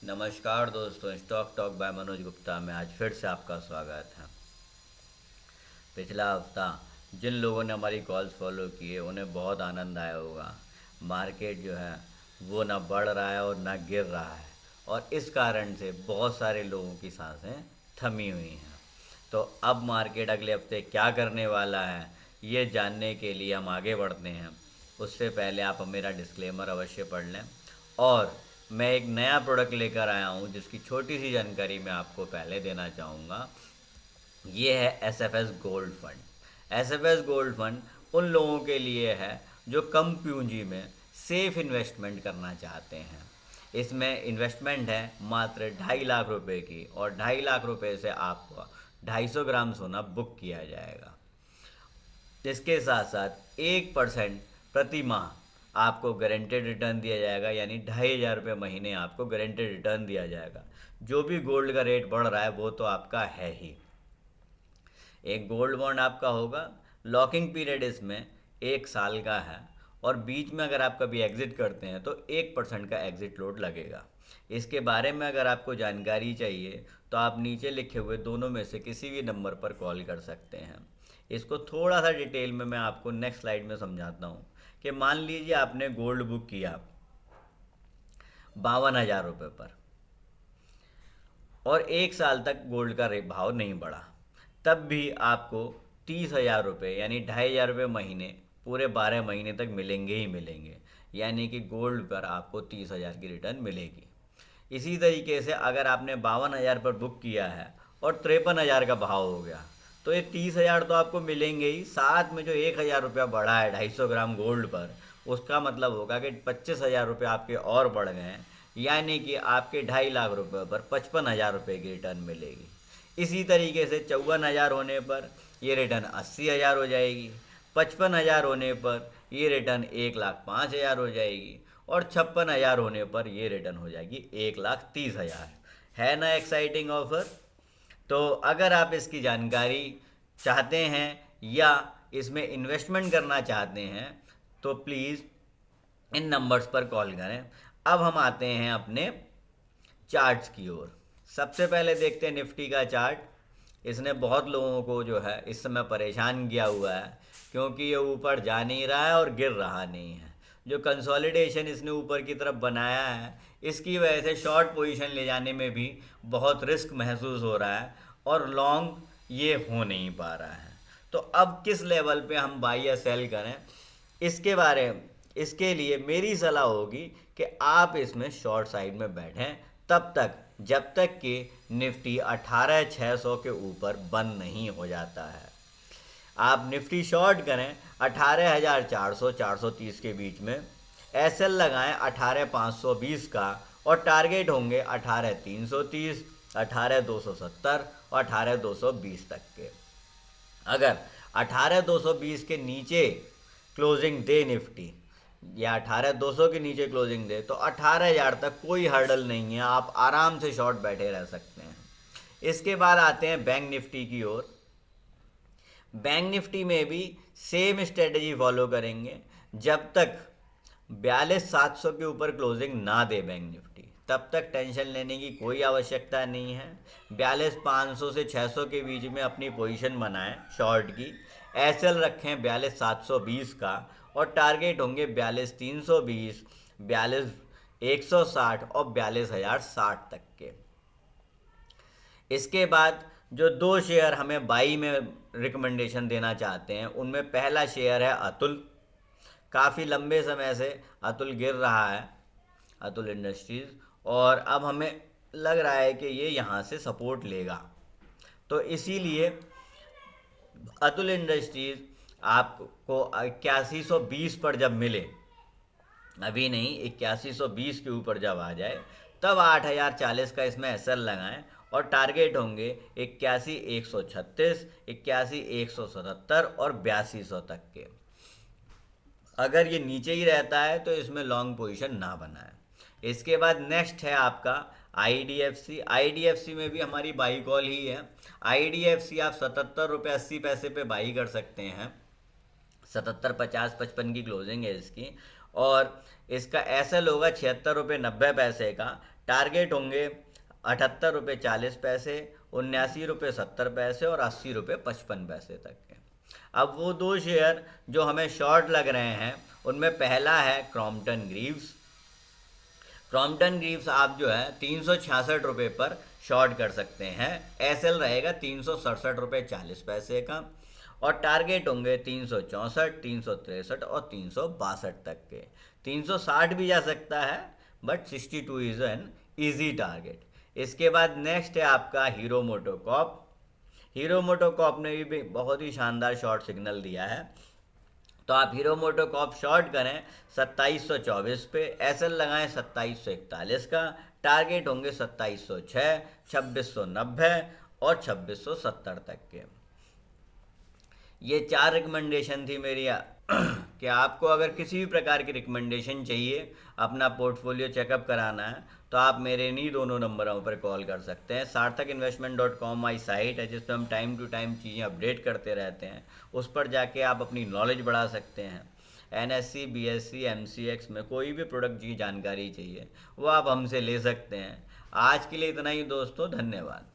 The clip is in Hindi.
नमस्कार दोस्तों, stock talk bye Manoj Gupta में आज फिर से आपका स्वागत है। पिछला हफ्ता जिन लोगों ने हमारी कॉल्स फॉलो किए उन्हें बहुत आनंद आया होगा। मार्केट जो है वो ना बढ़ रहा है और ना गिर रहा है, और इस कारण से बहुत सारे लोगों की सांसें थमी हुई हैं। तो अब मार्केट अगले हफ्ते क्या करने वाला है, ये जानने के लिए हम आगे बढ़ते हैं। उससे पहले आप मेरा डिस्क्लेमर अवश्य पढ़ लें। और मैं एक नया प्रोडक्ट लेकर आया हूँ जिसकी छोटी सी जानकारी मैं आपको पहले देना चाहूँगा। ये है S F S gold fund. S F S gold fund उन लोगों के लिए है जो कम पूंजी में सेफ इन्वेस्टमेंट करना चाहते हैं। इसमें इन्वेस्टमेंट है मात्र 2.5 लाख रुपए की, और 2.5 लाख रुपए से आपको 250 ग्राम सोना बुक किया जाएगा। इसके साथ साथ 1% प्रति माह आपको गारंटेड रिटर्न दिया जाएगा, यानी 2,500 रुपये महीने आपको गारंटेड रिटर्न दिया जाएगा। जो भी गोल्ड का रेट बढ़ रहा है वो तो आपका है ही। एक गोल्ड बॉन्ड आपका होगा। लॉकिंग पीरियड इसमें 1 साल का है, और बीच में अगर आप कभी एग्ज़िट करते हैं तो 1% का एग्ज़िट लोड लगेगा। इसके बारे में अगर आपको जानकारी चाहिए तो आप नीचे लिखे हुए दोनों में से किसी भी नंबर पर कॉल कर सकते हैं। इसको थोड़ा सा डिटेल में मैं आपको नेक्स्ट स्लाइड में समझाता हूँ। कि मान लीजिए आपने गोल्ड बुक किया 52,000 रुपये पर, और 1 साल तक गोल्ड का रेट भाव नहीं बढ़ा, तब भी आपको 30,000 रुपये यानी 2,500 रुपये महीने पूरे 12 महीने तक मिलेंगे ही मिलेंगे। यानी कि गोल्ड पर आपको 30,000 की रिटर्न मिलेगी। इसी तरीके से अगर आपने 52,000 पर बुक किया है और 53,000 का भाव हो गया, तो ये 30,000 तो आपको मिलेंगे ही, साथ में जो 1,000 रुपया बढ़ा है 250 ग्राम गोल्ड पर, उसका मतलब होगा कि 25,000 रुपये आपके और बढ़ गए हैं। यानी कि आपके 2.5 लाख रुपये पर 55,000 रुपये की रिटर्न मिलेगी। इसी तरीके से 54,000 होने पर ये रिटर्न 80,000 हो जाएगी। 55,000 होने पर ये रिटर्न 1,05,000 हो जाएगी, और 56,000 होने पर ये रिटर्न हो जाएगी 1,30,000। है ना एक्साइटिंग ऑफर? तो अगर आप इसकी जानकारी चाहते हैं या इसमें इन्वेस्टमेंट करना चाहते हैं तो प्लीज़ इन नंबर्स पर कॉल करें। अब हम आते हैं अपने चार्ट्स की ओर। सबसे पहले देखते हैं निफ्टी का चार्ट। इसने बहुत लोगों को जो है इस समय परेशान किया हुआ है, क्योंकि ये ऊपर जा नहीं रहा है और गिर रहा नहीं है। जो कंसोलिडेशन इसने ऊपर की तरफ बनाया है, इसकी वजह से शॉर्ट पोजीशन ले जाने में भी बहुत रिस्क महसूस हो रहा है, और लॉन्ग ये हो नहीं पा रहा है। तो अब किस लेवल पे हम बाई या सेल करें, इसके बारे में इसके लिए मेरी सलाह होगी कि आप इसमें शॉर्ट साइड में बैठें तब तक जब तक कि निफ्टी 18,600 के ऊपर बंद नहीं हो जाता है। आप निफ्टी शॉर्ट करें 18,400 430 के बीच में, एसएल लगाएं 18,520 का, और टारगेट होंगे 18,330, 18,270 और 18,220 तक के। अगर 18,220 के नीचे क्लोजिंग दे निफ्टी, या 18,200 के नीचे क्लोजिंग दे, तो 18,000 तक कोई हर्डल नहीं है, आप आराम से शॉर्ट बैठे रह सकते हैं। इसके बाद आते हैं बैंक निफ्टी की ओर। बैंक निफ्टी में भी सेम स्ट्रेटजी फॉलो करेंगे। जब तक 42,700 के ऊपर क्लोजिंग ना दे बैंक निफ्टी, तब तक टेंशन लेने की कोई आवश्यकता नहीं है। 42,500 से 600 के बीच में अपनी पोजीशन बनाएं शॉर्ट की। एसएल रखें 42,720 का, और टारगेट होंगे 42,320, 42,160 और 42,060 तक के। इसके बाद जो दो शेयर हमें बाई में रिकमेंडेशन देना चाहते हैं, उनमें पहला शेयर है अतुल। काफ़ी लंबे समय से अतुल गिर रहा है, अतुल इंडस्ट्रीज़, और अब हमें लग रहा है कि ये यहाँ से सपोर्ट लेगा। तो इसीलिए अतुल इंडस्ट्रीज़ आपको 8120 पर जब मिले, अभी नहीं, 8120 के ऊपर जब आ जाए, तब 8,040 का इसमें एसएल लगाएं, और टारगेट होंगे 81,136, 81,177 और 8200 तक के। अगर ये नीचे ही रहता है तो इसमें लॉन्ग पोजीशन ना बनाए। इसके बाद नेक्स्ट है आपका आईडीएफसी। आईडीएफसी में भी हमारी बाई कॉल ही है। आईडीएफसी आप 77 रुपये 80 पैसे पे बाई कर सकते हैं। 77,50,55 की क्लोजिंग है इसकी, और इसका एसएल होगा 76 रुपये 90 पैसे का। टारगेट होंगे 78 रुपये 40 पैसे, 79 रुपये 70 पैसे और 80 रुपये 55 पैसे तक के। अब वो दो शेयर जो हमें शॉर्ट लग रहे हैं उनमें पहला है क्रॉम्पटन ग्रीव्स। क्रॉम्पटन ग्रीव्स आप जो है 366 रुपये पर शॉर्ट कर सकते हैं। एसएल रहेगा 367 रुपये 40 पैसे का और टारगेट होंगे 364, 363 और 362 तक के। 360 भी जा सकता है but 62 is an easy target. इसके बाद नेक्स्ट है आपका हीरो मोटोकॉर्प। हीरो मोटोकॉर्प ने भी बहुत ही शानदार शॉर्ट सिग्नल दिया है, तो आप हीरो मोटोकॉर्प शॉर्ट करें 2724 पे, एसएल लगाएं 2741 का, टारगेट होंगे 2706, 2690 और 2670 तक के। ये 4 रिकमेंडेशन थी मेरी कि आपको अगर किसी भी प्रकार की रिकमेंडेशन चाहिए, अपना पोर्टफोलियो चेकअप कराना है, तो आप मेरे इन्हीं दोनों नंबरों पर कॉल कर सकते हैं। sarthakinvestment.com हमारी साइट है जिस पर हम टाइम टू टाइम चीज़ें अपडेट करते रहते हैं, उस पर जाके आप अपनी नॉलेज बढ़ा सकते हैं। NSE, BSE, MCX में कोई भी प्रोडक्ट की जानकारी चाहिए वो आप हमसे ले सकते हैं। आज के लिए इतना ही दोस्तों, धन्यवाद।